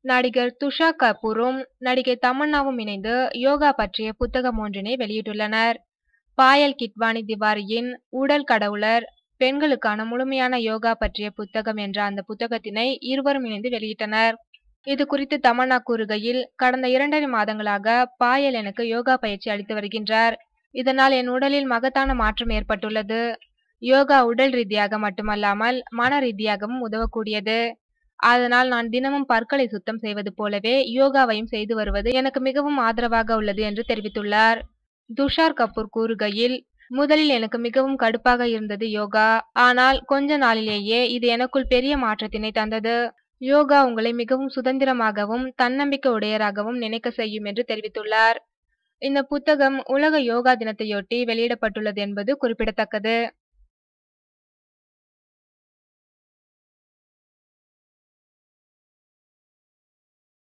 நடிகர் துஷார் கபூரும் நடிகை தமன்னாவும் இணைந்து யோகா பற்றிய புத்தகம் ஒன்றினை வெளியிட்டுள்ளனர். பாயல் கிட்வானி திவாரியின் உடல் கடவுளர் பெண்களுக்கான முழுமையான யோகா பற்றிய புத்தகம் என்ற அந்த புத்தகத்தினை இருவரும் இணைந்து வெளியிட்டனர். இது குறித்து தமன்னா கூறுகையில், கடந்த 2.5 மாதங்களாக பாயல் எனக்கு யோகா பயிற்சி அளித்து வருகின்றார். இதனால் என் உடலில் மகத்தான மாற்றம் ஏற்பட்டுள்ளது. யோகா உடல் ரீதியாக மட்டுமல்லாமல் மன ரீதியாகவும் உதவக்கூடியது. அதனால் நான் தினமும் பற்களை சுத்தம் செய்வது போலவே யோகாவையும் செய்து வருவது எனக்கு மிகவும் ஆதரவாக உள்ளது என்று தெரிவித்துள்ளார். துஷார் கபூர் கூறுகையில், முதலில் எனக்கு மிகவும் கடுப்பாக இருந்தது யோகா. ஆனால் கொஞ்ச நாளிலேயே இது எனக்குள் பெரிய மாற்றத்தினை தந்தது. யோகா உங்களை மிகவும் சுதந்திரமாகவும் தன்னம்பிக்கை உடையராகவும் நினைக்க செய்யும் என்று தெரிவித்துள்ளார். இந்த புத்தகம் உலக யோகா தினத்தையொட்டி வெளியிடப்பட்டுள்ளது என்பது குறிப்பிடத்தக்கது.